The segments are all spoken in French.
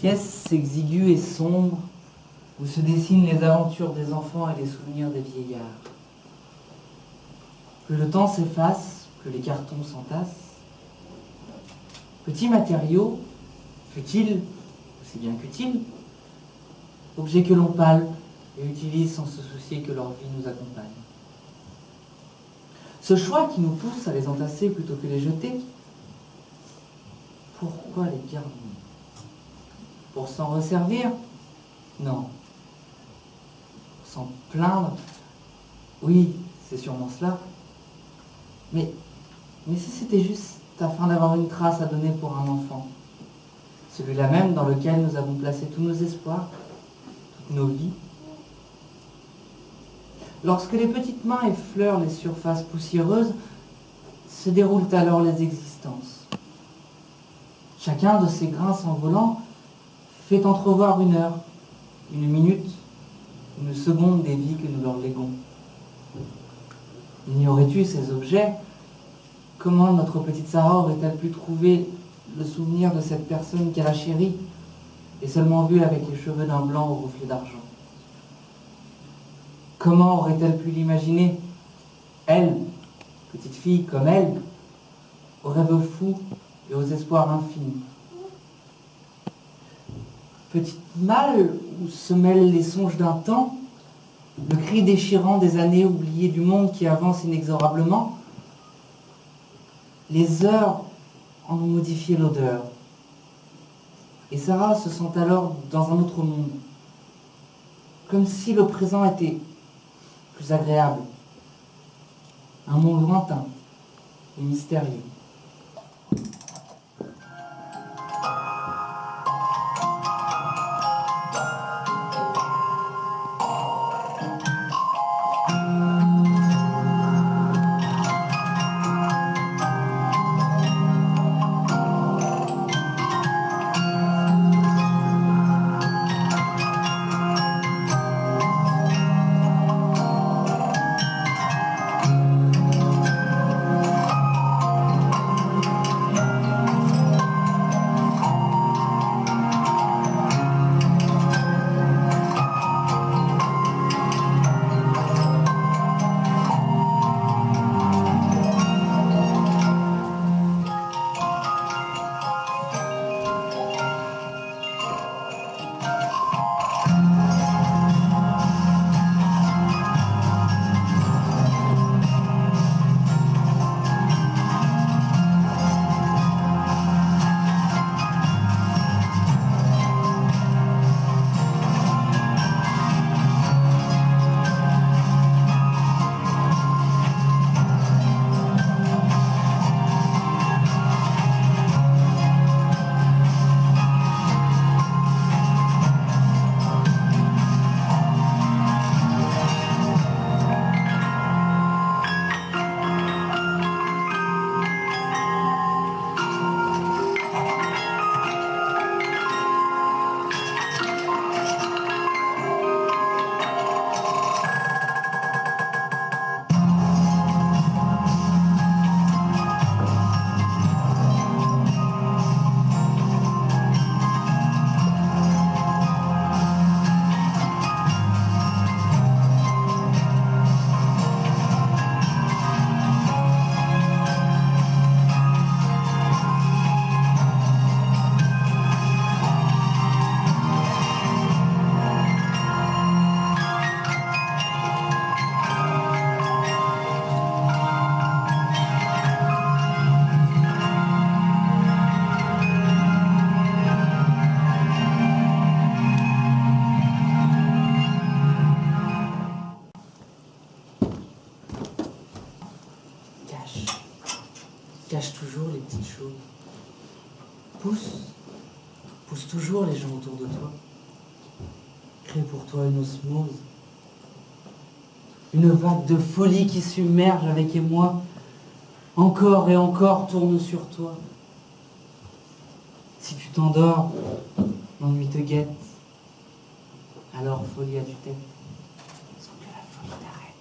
Pièce exiguë et sombre, où se dessinent les aventures des enfants et les souvenirs des vieillards. Plus le temps s'efface, plus les cartons s'entassent. Petits matériaux, futiles, aussi bien qu'utiles, objets que l'on palpe et utilise sans se soucier que leur vie nous accompagne. Ce choix qui nous pousse à les entasser plutôt que les jeter, pourquoi les garder? Pour s'en resservir? Non. Pour s'en plaindre? Oui, c'est sûrement cela. Mais si c'était juste afin d'avoir une trace à donner pour un enfant, celui-là même dans lequel nous avons placé tous nos espoirs, toutes nos vies. Lorsque les petites mains effleurent les surfaces poussiéreuses, se déroulent alors les existences. Chacun de ces grains s'envolant fait entrevoir une heure, une minute, une seconde des vies que nous leur léguons. Ignorais-tu ces objets? Comment notre petite Sarah aurait-elle pu trouver le souvenir de cette personne qu'elle a chérie et seulement vue avec les cheveux d'un blanc au reflet d'argent? Comment aurait-elle pu l'imaginer? Elle, petite fille comme elle, aux rêves fous et aux espoirs infinis. Petite malle où se mêlent les songes d'un temps, le cri déchirant des années oubliées du monde qui avance inexorablement. Les heures en ont modifié l'odeur. Et Sarah se sent alors dans un autre monde, comme si le présent était plus agréable. Un monde lointain et mystérieux. Cache toujours les petites choses. Pousse toujours les gens autour de toi. Crée pour toi une osmose. Une vague de folie qui submerge avec émoi. Encore et encore tourne sur toi. Si tu t'endors, l'ennui te guette. Alors folie à tue-tête, sans que la folie t'arrête.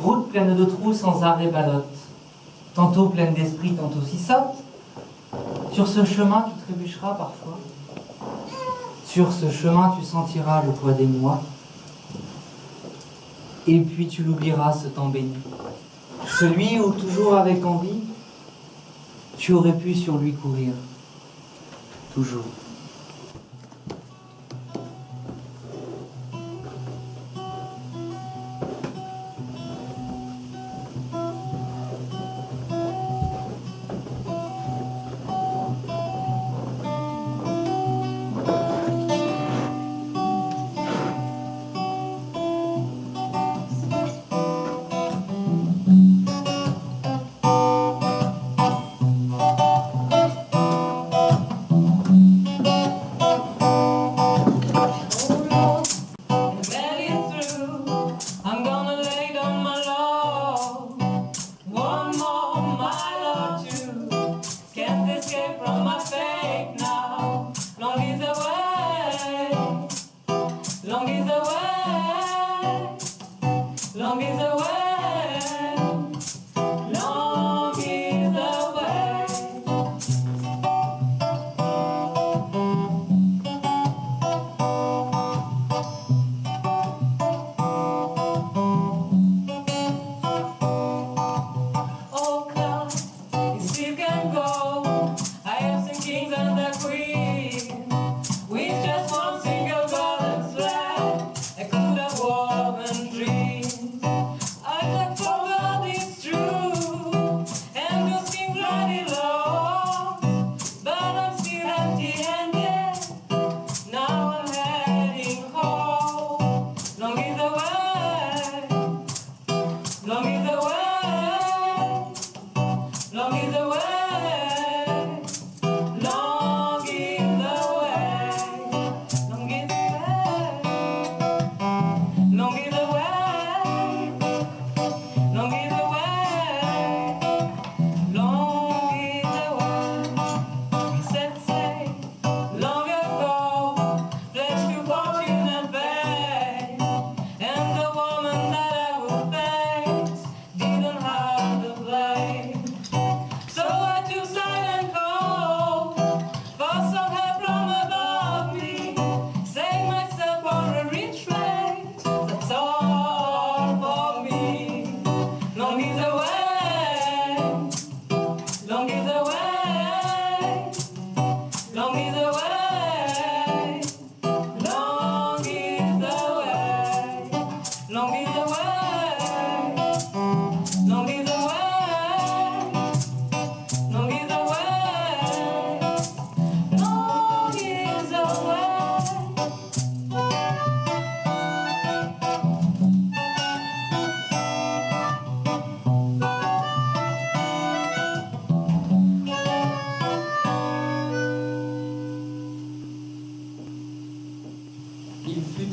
Route pleine de trous sans arrêt ballotte, tantôt pleine d'esprit, tantôt si sotte. Sur ce chemin, tu trébucheras parfois. Sur ce chemin, tu sentiras le poids des mois. Et puis tu l'oublieras, ce temps béni. Celui où, toujours avec envie, tu aurais pu sur lui courir. Toujours.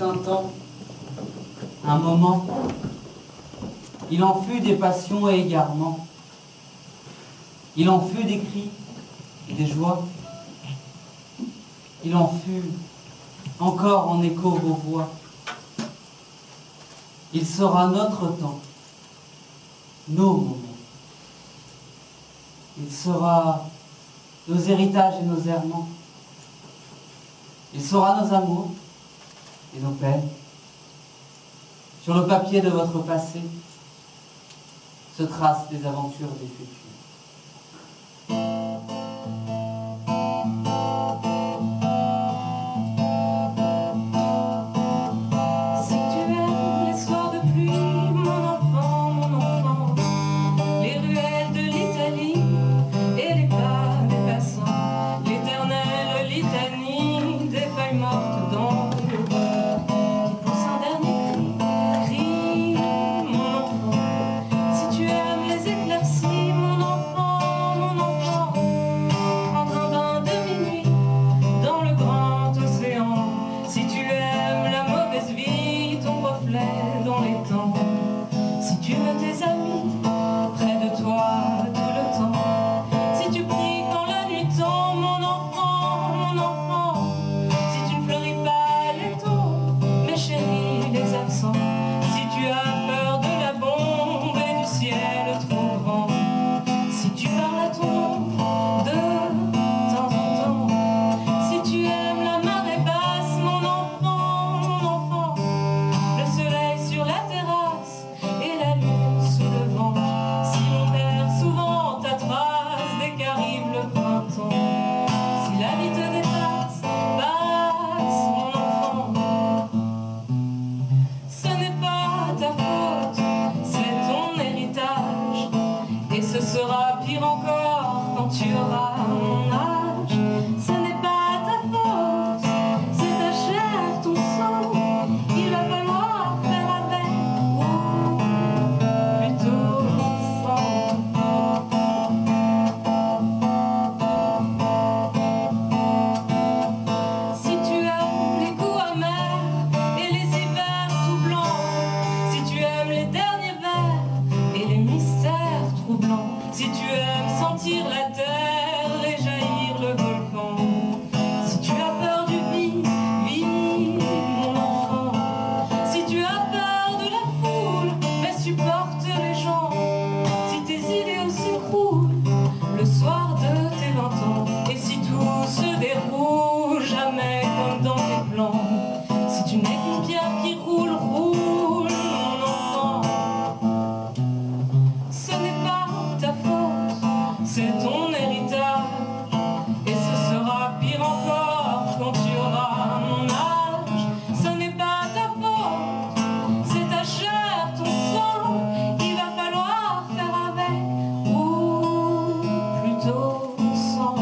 Un temps, un moment, il en fut des passions et égarements, il en fut des cris et des joies, il en fut encore en écho vos voix. Il sera notre temps, nos moments. Il sera nos héritages et nos errements. Il sera nos amours et nos peines. Sur le papier de votre passé se tracent les aventures des futurs. Si tu aimes les éclaircies, mon enfant, poussière qui roule, roule, mon enfant. Ce n'est pas ta faute, c'est ton héritage. Et ce sera pire encore quand tu auras mon âge. Ce n'est pas ta faute, c'est ta chair, ton sang. Il va falloir faire avec, ou plutôt sans.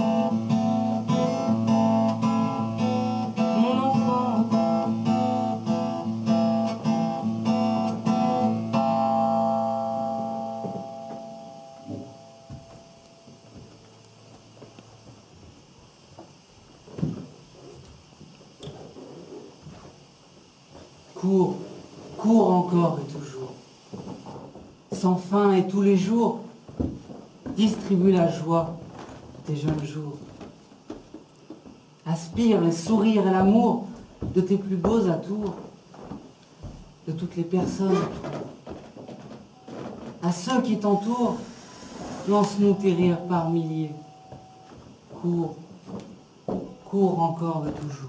Mon enfant. Cours, cours encore et toujours, sans fin et tous les jours, distribue la joie de tes jeunes jours. Aspire les sourires et l'amour de tes plus beaux atours, de toutes les personnes autour. À ceux qui t'entourent, lance-nous tes rires par milliers. Cours, cours encore de toujours.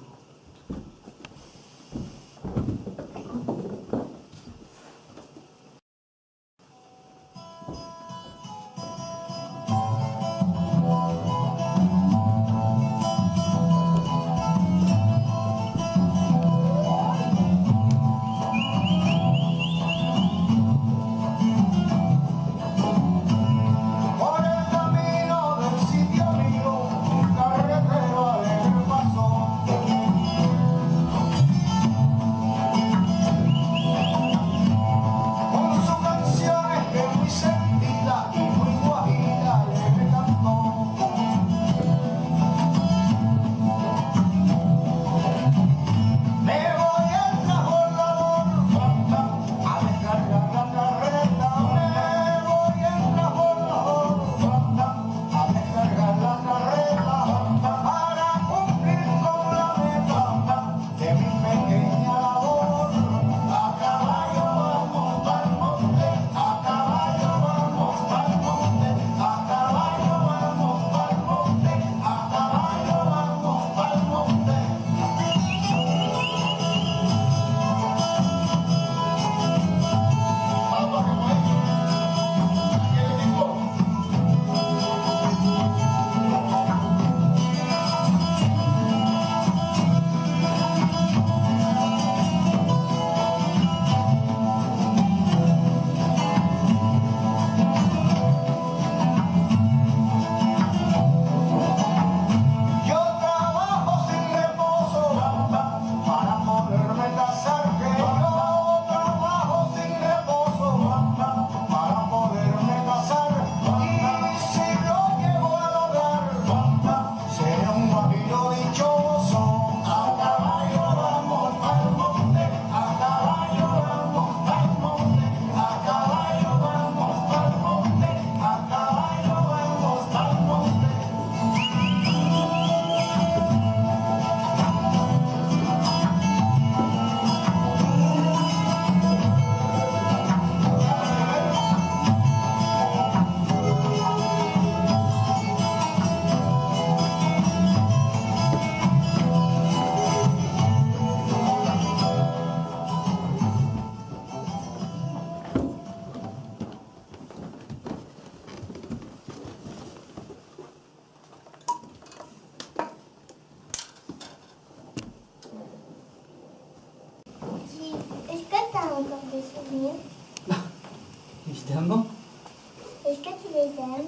Est-ce que tu as encore des souvenirs? Évidemment. Est-ce que tu les aimes?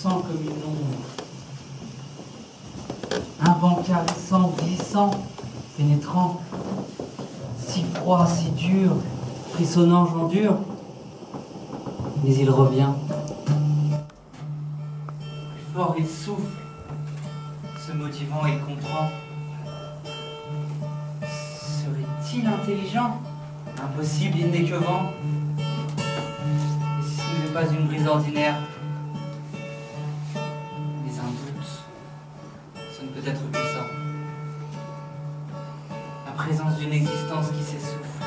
sens comme une ombre. Un vent caressant, glissant, pénétrant, si froid, si dur, frissonnant, j'endure, mais il revient. Plus fort, il souffle, se motivant, il comprend. Serait-il intelligent? Impossible, il n'est que vent. Et si ce n'est pas une brise ordinaire, mais un doute, ce ne peut être que ça. La présence d'une existence qui s'essouffle.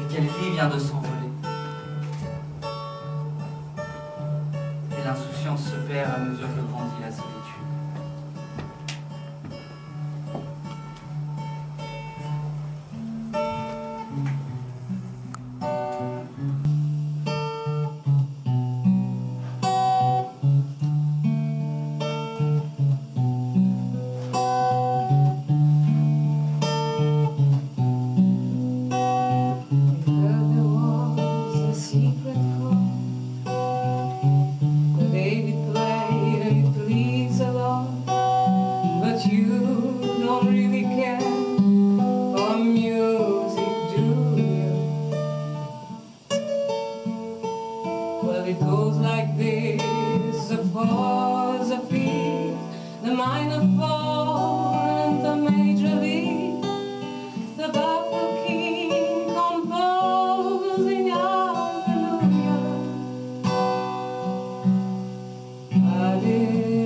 Et quelle vie vient de s'envoler. Et l'insouciance se perd à mesure que grandit la solitude. Hallelujah.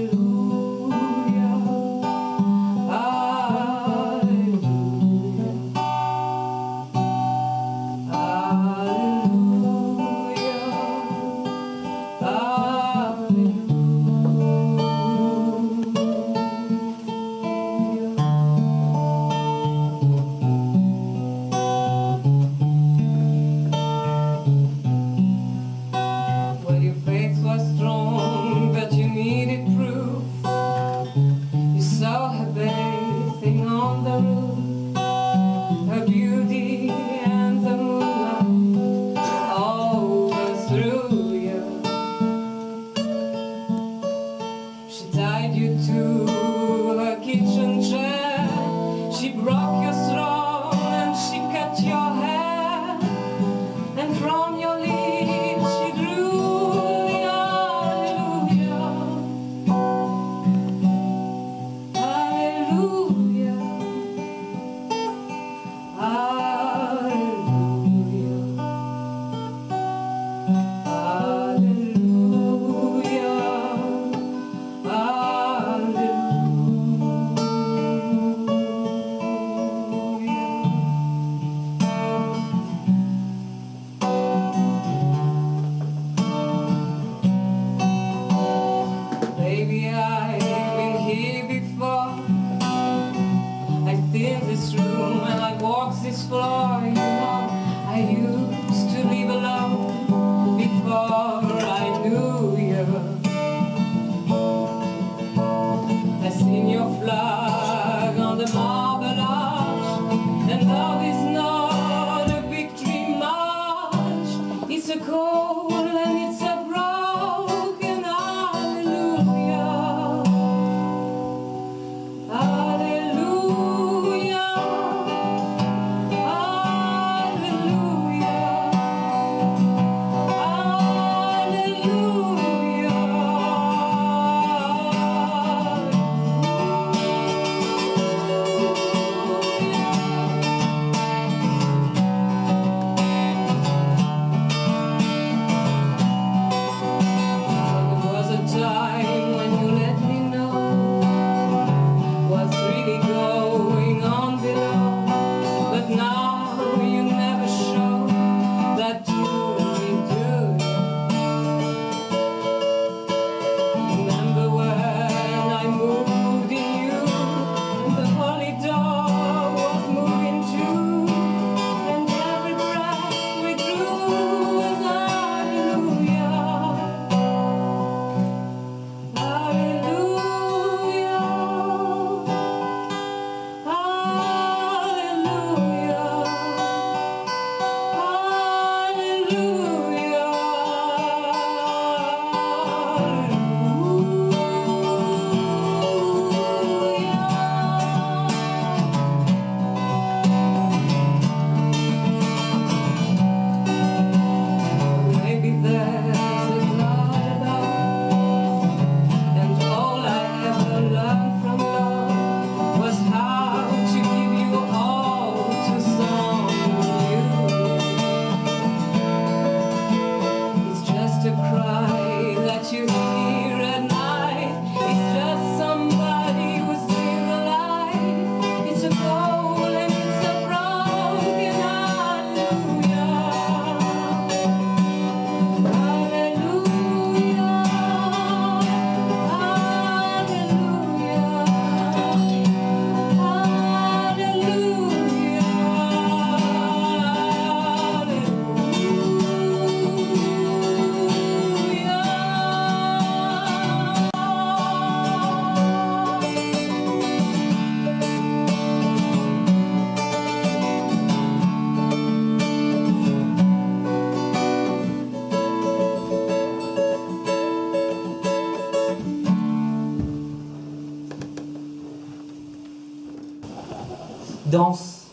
danse,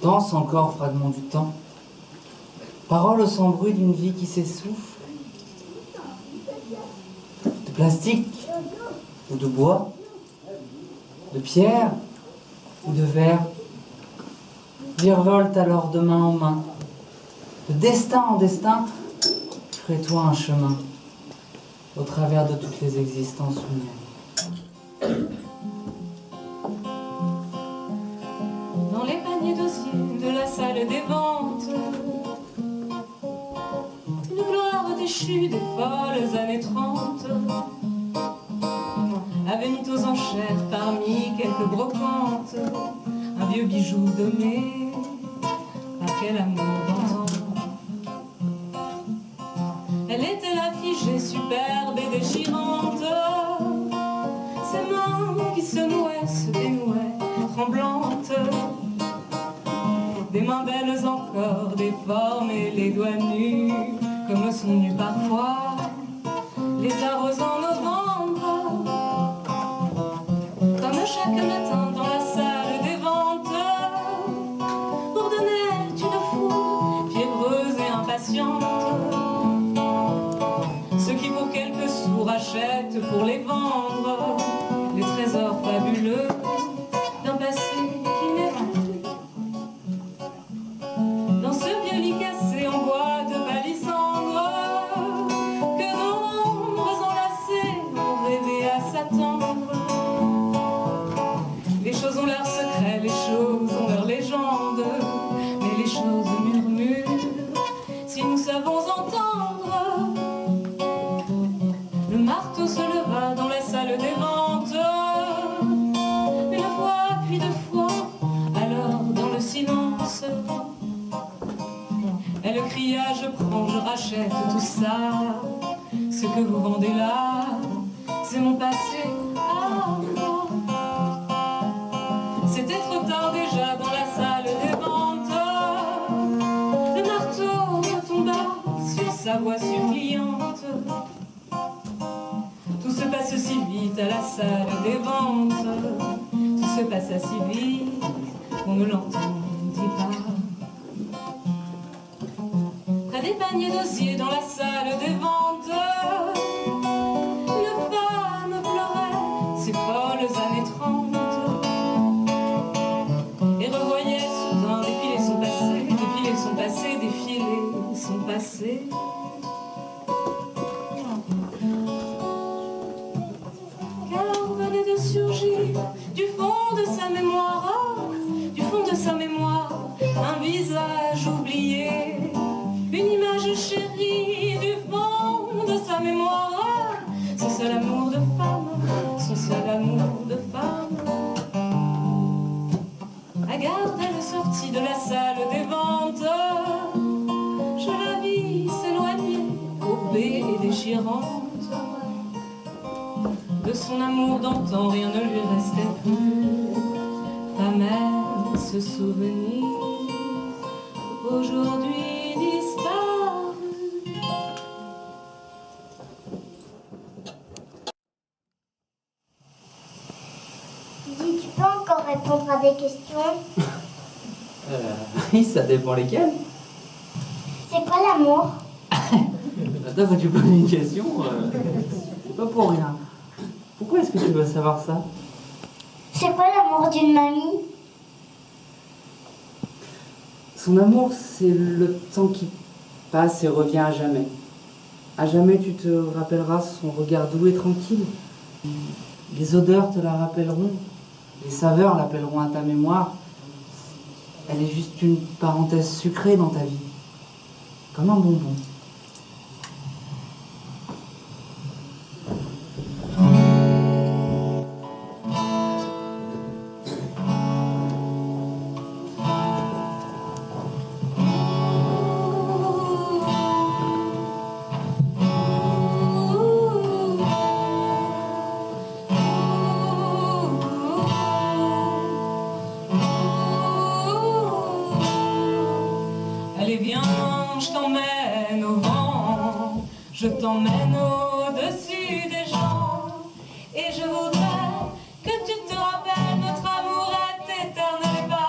danse encore, fragment du temps. Paroles sans bruit d'une vie qui s'essouffle. De plastique ou de bois, de pierre ou de verre, virevoltent alors de main en main. De destin en destin, crée-toi un chemin au travers de toutes les existences humaines. Dans les paniers dossiers de la salle des ventes, une gloire déchue des folles années 30 avait mis aux enchères parmi quelques brocantes un vieux bijou donné par quel amour d'antan. Elle était là figée, superbe et déchirante, ses mains qui se nouaient, se dénouaient, tremblantes, des mains belles encore, déformées, les doigts nus, comme sont nus parfois les arbres en novembre. Comme chaque matin dans la salle des ventes, ordonnait une foule fiévreuse et impatiente, ceux qui pour quelques sous rachètent pour les vendre les trésors fabuleux d'un passé qui n'est plus. Dans ce vieux lit cassé en bois de palissandre, que d'ombres enlacées ont rêvé à s'attendre. Les choses ont leur secret, les choses ont leur légende, mais les choses murmurent si nous savons entendre. Le marteau se leva dans la salle des ventes, une fois puis deux fois, alors dans le silence, elle cria: je prends, je rachète tout ça, ce que vous vendez là, c'est mon passé à moi. C'était trop tard déjà dans la salle des ventes, le marteau retomba sur sa voix suppliante. Tout se passe si vite à la salle des ventes, tout se passa si vite qu'on ne l'entendit pas. Près des paniers d'osier dans la salle des ventes, une femme pleurait ses folles années 30 et revoyait soudain défiler son passé, défiler son passé, défiler son passé. Car venait de surgir du fond de sa mémoire, du fond de sa mémoire, un visage oublié, une image chérie du fond de sa mémoire, son seul amour de femme, son seul amour de femme. Agathe, elle sortit de la salle des ventes, je la vis s'éloigner, courbée et déchirante. De son amour d'antan, rien ne lui restait plus, pas même ce souvenir aujourd'hui disparu. Dis, tu peux encore répondre à des questions? Oui, ça dépend lesquelles. C'est quoi l'amour? Attends, quand tu poses une question, c'est pas pour rien. Pourquoi est-ce que tu veux savoir ça? C'est quoi l'amour d'une mamie? Son amour, c'est le temps qui passe et revient à jamais. À jamais, tu te rappelleras son regard doux et tranquille. Les odeurs te la rappelleront. Les saveurs l'appelleront à ta mémoire. Elle est juste une parenthèse sucrée dans ta vie. Comme un bonbon. Allez viens, je t'emmène au vent, je t'emmène au-dessus des gens, et je voudrais que tu te rappelles, notre amour est éternel et pas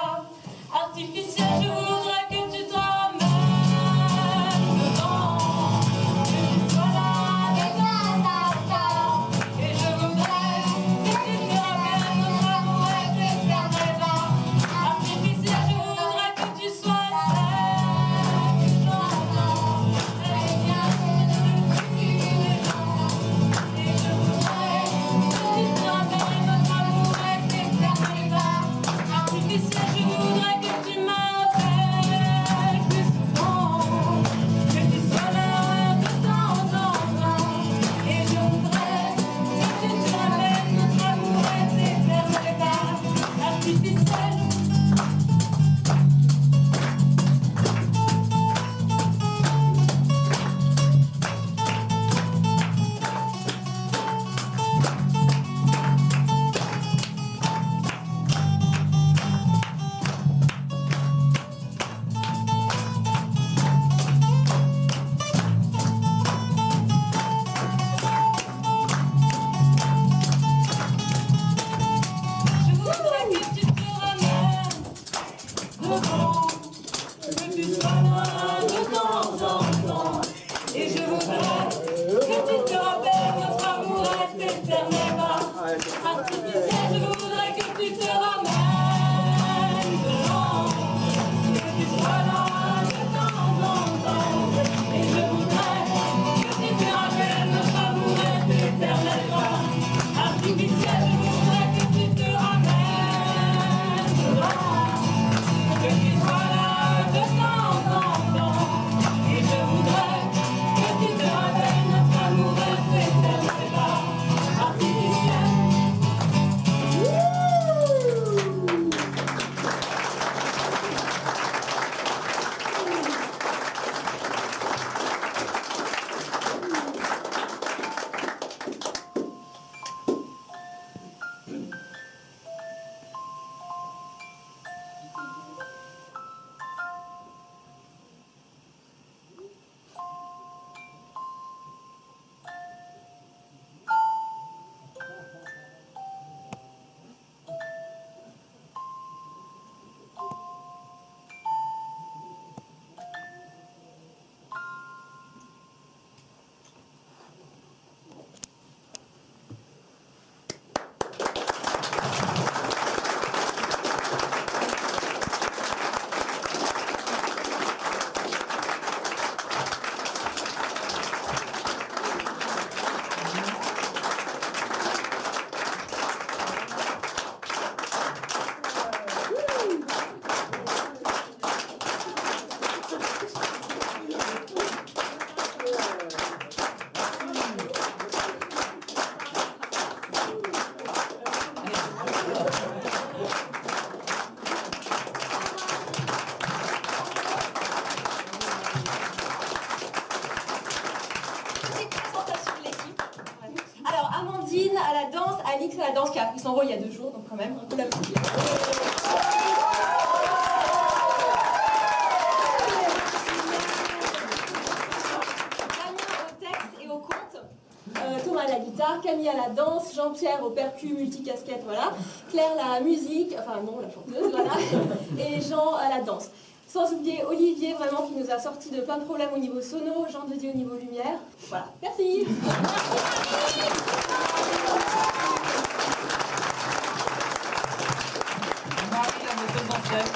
tu sois là de temps en temps. Et je voudrais que tu te rappelles notre amour reste éternellement artificiel. Je voudrais que tu te ramènes devant, que tu sois là de temps en temps. Et je voudrais que tu te rappelles notre amour reste éternellement artificiel. Je voudrais que tu te ramènes devant, que tu sois là de temps en temps. Et je voudrais que tu te rappelles notre amour reste éternellement artificiel. Petite présentation de l'équipe. Alors, Amandine à la danse, Alix à la danse qui a pris son rôle il y a 2 jours, donc quand même, on peut l'applaudir. Damien au texte et au conte, Thomas à la guitare, Camille à la danse, Jean-Pierre au percu, multicasquette, voilà, Claire la musique, enfin non, la chanteuse, voilà, et Jean à la danse. Sans oublier Olivier, vraiment, qui nous a sorti de plein de problèmes au niveau sono, Jean de Dieu au niveau lumière. Voilà, merci. Marie, la metteuse en scène.